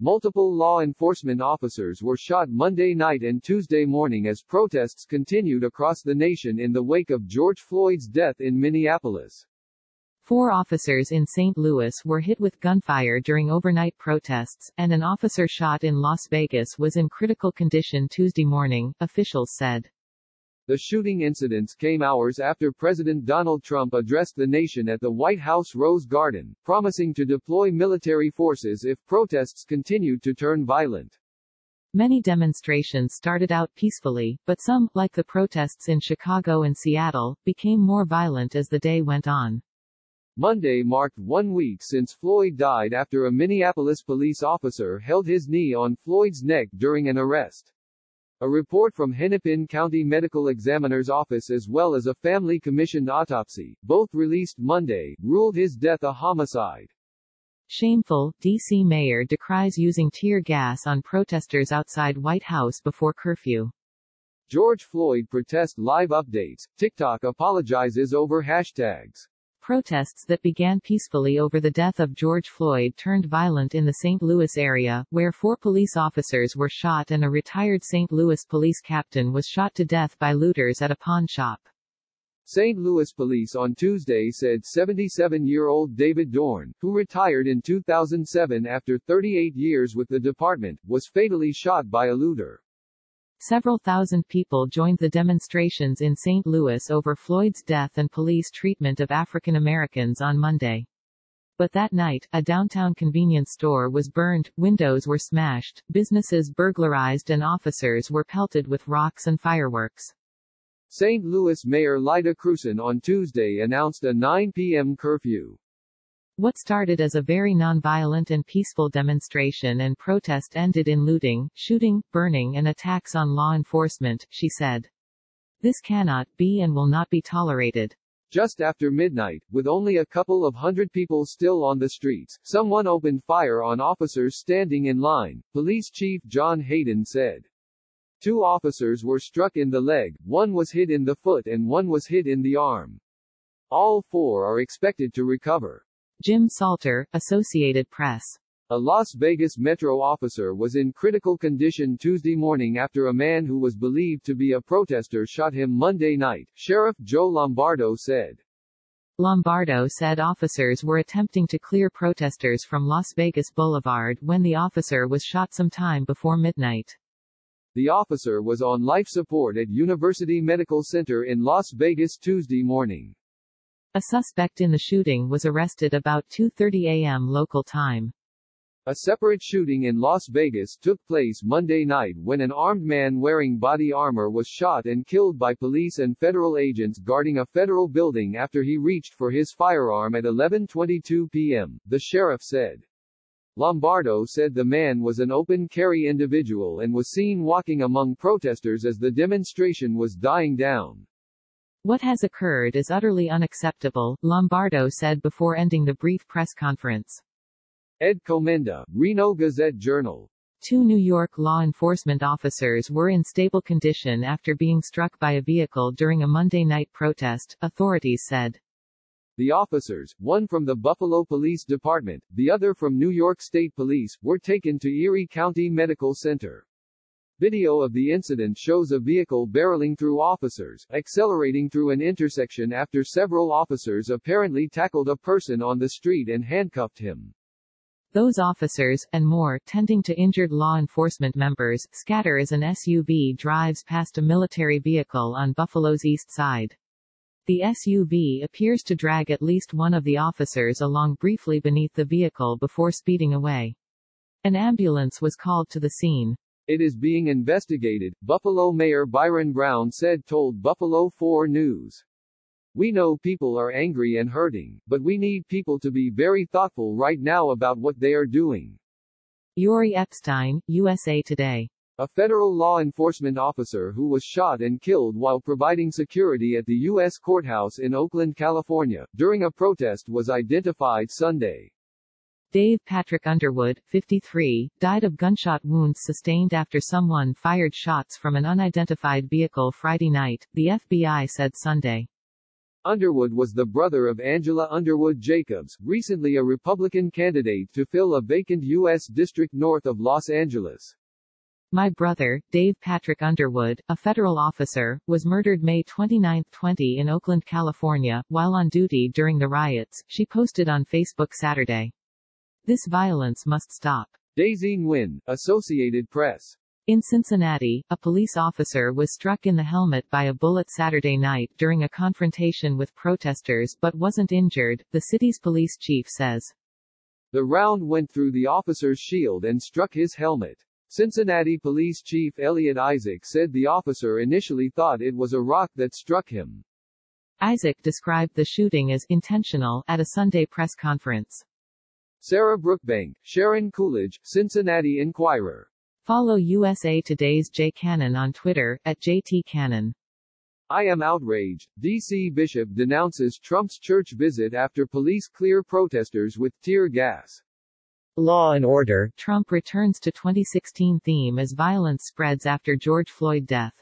Multiple law enforcement officers were shot Monday night and Tuesday morning as protests continued across the nation in the wake of George Floyd's death in Minneapolis. 4 officers in St. Louis were hit with gunfire during overnight protests, and an officer shot in Las Vegas was in critical condition Tuesday morning, officials said. The shooting incidents came hours after President Donald Trump addressed the nation at the White House Rose Garden, promising to deploy military forces if protests continued to turn violent. Many demonstrations started out peacefully, but some, like the protests in Chicago and Seattle, became more violent as the day went on. Monday marked 1 week since Floyd died after a Minneapolis police officer held his knee on Floyd's neck during an arrest. A report from Hennepin County Medical Examiner's Office as well as a family-commissioned autopsy, both released Monday, ruled his death a homicide. Shameful, D.C. mayor decries using tear gas on protesters outside White House before curfew. George Floyd protest live updates, TikTok apologizes over hashtags. Protests that began peacefully over the death of George Floyd turned violent in the St. Louis area, where 4 police officers were shot and a retired St. Louis police captain was shot to death by looters at a pawn shop. St. Louis police on Tuesday said 77-year-old David Dorn, who retired in 2007 after 38 years with the department, was fatally shot by a looter. Several thousand people joined the demonstrations in St. Louis over Floyd's death and police treatment of African Americans on Monday. But that night, a downtown convenience store was burned, windows were smashed, businesses burglarized and officers were pelted with rocks and fireworks. St. Louis Mayor Lyda Krewson on Tuesday announced a 9 p.m. curfew. What started as a very nonviolent and peaceful demonstration and protest ended in looting, shooting, burning and attacks on law enforcement, she said. This cannot be and will not be tolerated. Just after midnight, with only a couple of hundred people still on the streets, someone opened fire on officers standing in line, Police Chief John Hayden said. 2 officers were struck in the leg, 1 was hit in the foot and 1 was hit in the arm. All 4 are expected to recover. Jim Salter, Associated Press. A Las Vegas Metro officer was in critical condition Tuesday morning after a man who was believed to be a protester shot him Monday night, Sheriff Joe Lombardo said. Lombardo said officers were attempting to clear protesters from Las Vegas Boulevard when the officer was shot sometime before midnight. The officer was on life support at University Medical Center in Las Vegas Tuesday morning. A suspect in the shooting was arrested about 2:30 a.m. local time. A separate shooting in Las Vegas took place Monday night when an armed man wearing body armor was shot and killed by police and federal agents guarding a federal building after he reached for his firearm at 11:22 p.m., the sheriff said. Lombardo said the man was an open-carry individual and was seen walking among protesters as the demonstration was dying down. What has occurred is utterly unacceptable, Lombardo said before ending the brief press conference. Ed Comenda, Reno Gazette-Journal. 2 New York law enforcement officers were in stable condition after being struck by a vehicle during a Monday night protest, authorities said. The officers, one from the Buffalo Police Department, the other from New York State Police, were taken to Erie County Medical Center. Video of the incident shows a vehicle barreling through officers, accelerating through an intersection after several officers apparently tackled a person on the street and handcuffed him. Those officers, and more, tending to injured law enforcement members, scatter as an SUV drives past a military vehicle on Buffalo's east side. The SUV appears to drag at least one of the officers along briefly beneath the vehicle before speeding away. An ambulance was called to the scene. It is being investigated, Buffalo Mayor Byron Brown told Buffalo 4 News. We know people are angry and hurting, but we need people to be very thoughtful right now about what they are doing. Yuri Epstein, USA Today. A federal law enforcement officer who was shot and killed while providing security at the U.S. courthouse in Oakland, California, during a protest was identified Sunday. Dave Patrick Underwood, 53, died of gunshot wounds sustained after someone fired shots from an unidentified vehicle Friday night, the FBI said Sunday. Underwood was the brother of Angela Underwood Jacobs, recently a Republican candidate to fill a vacant U.S. district north of Los Angeles. My brother, Dave Patrick Underwood, a federal officer, was murdered May 29, 20 in Oakland, California, while on duty during the riots, she posted on Facebook Saturday. This violence must stop. Daisy Nguyen, Associated Press. In Cincinnati, a police officer was struck in the helmet by a bullet Saturday night during a confrontation with protesters but wasn't injured, the city's police chief says. The round went through the officer's shield and struck his helmet. Cincinnati Police Chief Elliot Isaac said the officer initially thought it was a rock that struck him. Isaac described the shooting as intentional at a Sunday press conference. Sarah Brookbank, Sharon Coolidge, Cincinnati Enquirer. Follow USA Today's Jay Cannon on Twitter, @JTCannon. I am outraged. D.C. Bishop denounces Trump's church visit after police clear protesters with tear gas. Law and Order. Trump returns to 2016 theme as violence spreads after George Floyd death.